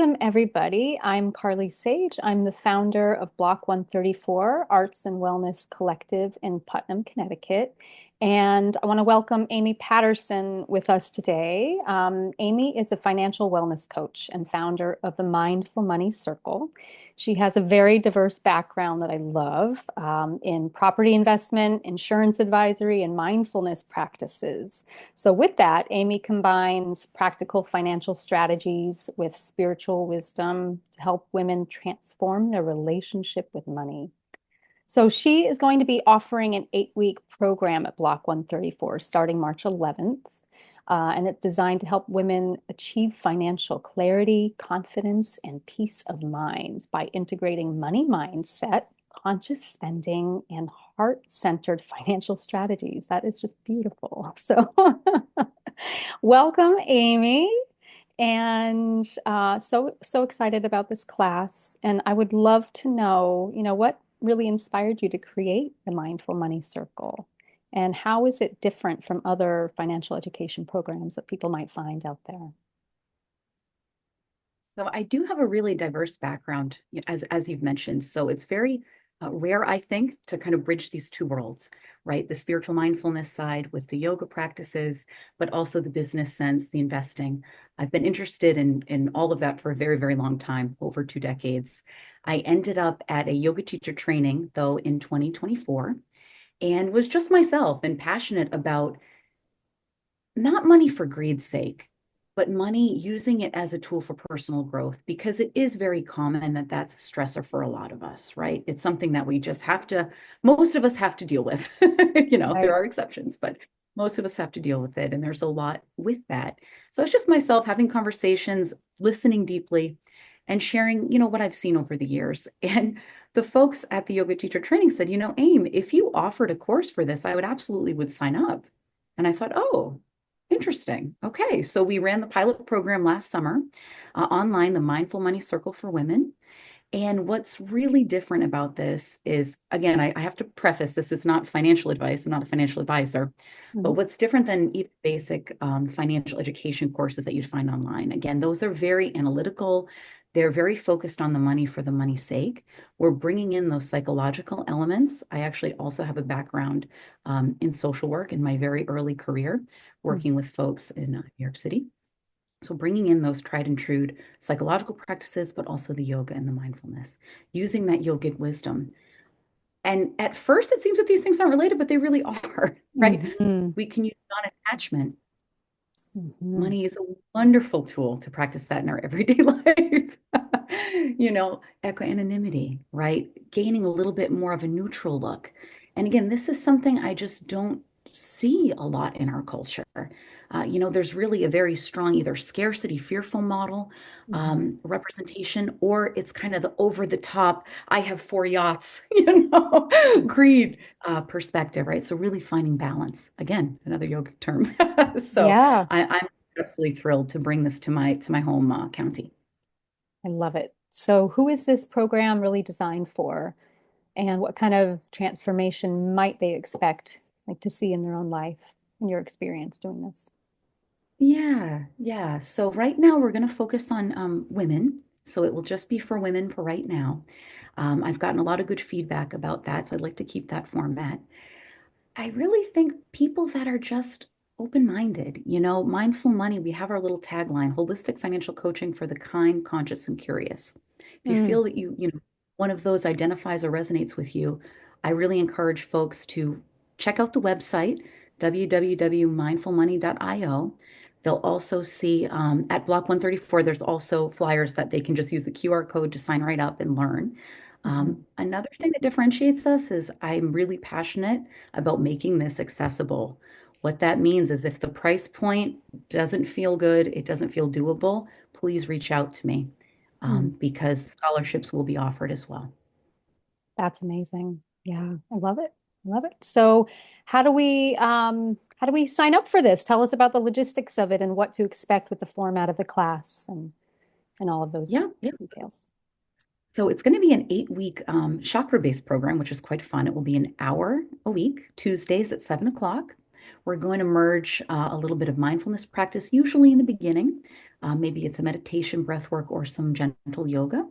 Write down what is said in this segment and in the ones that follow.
Welcome, everybody. I'm Carly Sage. I'm the founder of Block 134 Arts and Wellness Collective in Putnam, Connecticut. And I want to welcome Amy Patterson with us today. Amy is a financial wellness coach and founder of the Mindful Money Circle. She has a very diverse background that I love in property investment, insurance advisory, and mindfulness practices. So, with that, Amy combines practical financial strategies with spiritual wisdom to help women transform their relationship with money. So, she is going to be offering an 8-week program at Block 134 starting March 11th. And it's designed to help women achieve financial clarity, confidence, and peace of mind by integrating money mindset, conscious spending, and heart-centered financial strategies. That is just beautiful. So, welcome, Amy. And so excited about this class. And I would love to know, what really inspired you to create the Mindful Money Circle? And how is it different from other financial education programs that people might find out there? So I do have a really diverse background, as you've mentioned. So it's very rare, I think, to kind of bridge these two worlds, right? The spiritual mindfulness side with the yoga practices, but also the business sense, the investing. I've been interested in all of that for a very, very long time, over 2 decades. I ended up at a yoga teacher training, though, in 2024, and was just myself and passionate about not money for greed's sake, but money using it as a tool for personal growth, because it is very common that that's a stressor for a lot of us, right? It's something that we just have to, most of us have to deal with. There Right. are exceptions, but most of us have to deal with it. And there's a lot with that. So it's just myself having conversations, listening deeply, and sharing, what I've seen over the years. And the folks at the yoga teacher training said, Aim, if you offered a course for this, I would absolutely would sign up. And I thought, oh, interesting. Okay. So we ran the pilot program last summer online, the Mindful Money Circle for Women. And what's really different about this is, again, I have to preface this is not financial advice. I'm not a financial advisor. But Mhm. what's different than even basic financial education courses that you'd find online? Again, those are very analytical. They're very focused on the money for the money's sake. We're bringing in those psychological elements. I actually also have a background in social work in my very early career, Mhm. working with folks in New York City. So bringing in those tried and true psychological practices, but also the yoga and the mindfulness, using that yogic wisdom. And at first, it seems that these things aren't related, but they really are, right? Mhm. We can use non-attachment. Mhm. Money is a wonderful tool to practice that in our everyday life. Equanimity, right? Gaining a little bit more of a neutral look. And again, this is something I just don't see a lot in our culture. There's really a very strong either scarcity, fearful model Mhm. representation, or it's kind of the over the top, I have 4 yachts, greed perspective, right? So really finding balance. Again, another yogic term. So Yeah, I'm absolutely thrilled to bring this to my home county. I love it. So, who is this program really designed for? And what kind of transformation might they expect like to see in their own life in your experience doing this? Yeah, yeah. So right now we're going to focus on women. So it will just be for women for right now. I've gotten a lot of good feedback about that, so I'd like to keep that format. I really think people that are just open-minded, mindful money, we have our little tagline, holistic financial coaching for the kind, conscious, and curious. If you Mm. feel that one of those identifies or resonates with you, I really encourage folks to check out the website, www.mindfulmoney.io. They'll also see at Block 134, there's also flyers that they can just use the QR code to sign right up and learn. Mhm. Another thing that differentiates us is I'm really passionate about making this accessible. What that means is if the price point doesn't feel good, it doesn't feel doable, please reach out to me Mm. because scholarships will be offered as well. That's amazing. Yeah, I love it. I love it. So, how do we sign up for this? Tell us about the logistics of it and what to expect with the format of the class and all of Yeah, those yeah. details. So it's going to be an 8-week chakra-based program, which is quite fun. It will be an hour a week, Tuesdays at 7 o'clock. We're going to merge a little bit of mindfulness practice, usually in the beginning, Maybe it's a meditation, breath work, or some gentle yoga.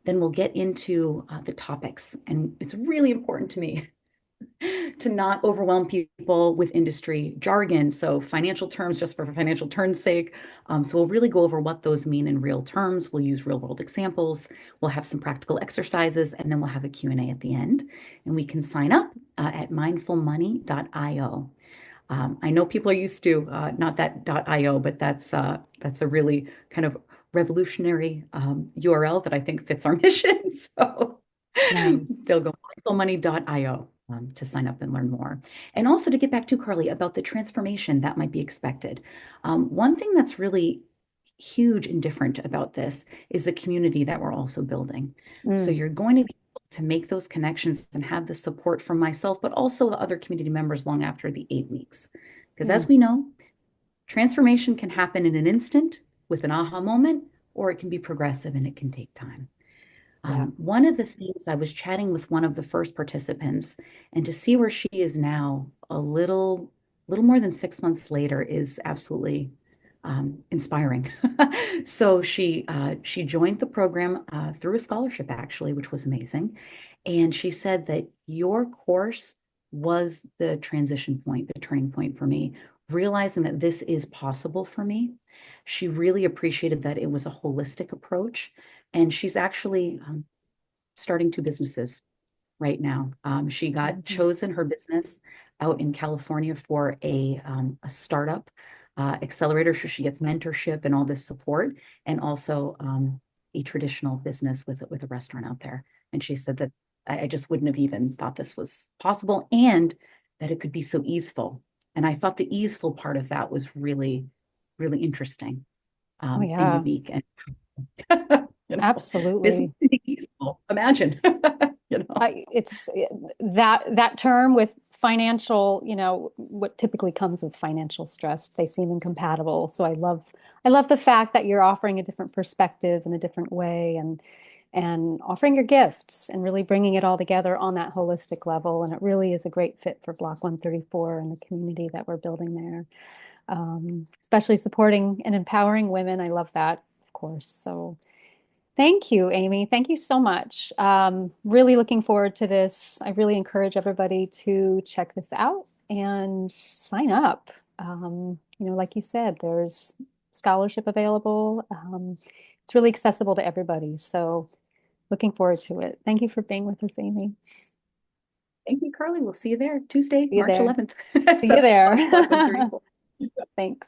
Then we'll get into the topics. And it's really important to me to not overwhelm people with industry jargon. So financial terms just for financial terms' sake. So we'll really go over what those mean in real terms. We'll use real world examples. We'll have some practical exercises, and then we'll have a Q&A at the end. And we can sign up at mindfulmoney.io. I know people are used to not that .io, but that's a really kind of revolutionary URL that I think fits our mission. So Nice. they'll go mindfulmoney.io to sign up and learn more. And also to get back to Carly about the transformation that might be expected. One thing that's really huge and different about this is the community that we're also building. So Mm, you're going to be able to make those connections and have the support from myself, but also the other community members long after the 8 weeks. Because as mm, we know, transformation can happen in an instant with an aha moment, or it can be progressive and it can take time. yeah. One of the things I was chatting with one of the first participants, and to see where she is now, little more than 6 months later, is absolutely inspiring. So she joined the program through a scholarship, actually, which was amazing. And she said that your course was the transition point, the turning point for me, realizing that this is possible for me. She really appreciated that it was a holistic approach. And she's actually starting two businesses right now. She got Amazing. chosen her business out in California for a startup accelerator. So she gets mentorship and all this support, and also a traditional business with a restaurant out there. And she said that I just wouldn't have even thought this was possible, and that it could be so easeful. And I thought the easeful part of that was really, really interesting Oh, and yeah, unique. And business absolutely. can be easeful. Imagine, you know. It's that term with financial, what typically comes with financial stress, they seem incompatible. So I love the fact that you're offering a different perspective in a different way and offering your gifts and really bringing it all together on that holistic level. And it really is a great fit for Block 134 and the community that we're building there. Especially supporting and empowering women. I love that, of course. So thank you, Amy. Thank you so much. Really looking forward to this. I really encourage everybody to check this out and sign up. Like you said, there's scholarship available. It's really accessible to everybody. So looking forward to it. Thank you for being with us, Amy. Thank you, Carly. We'll see you there Tuesday, See you March there. 11th at See you 7 there. o'clock, Block 134. Thanks.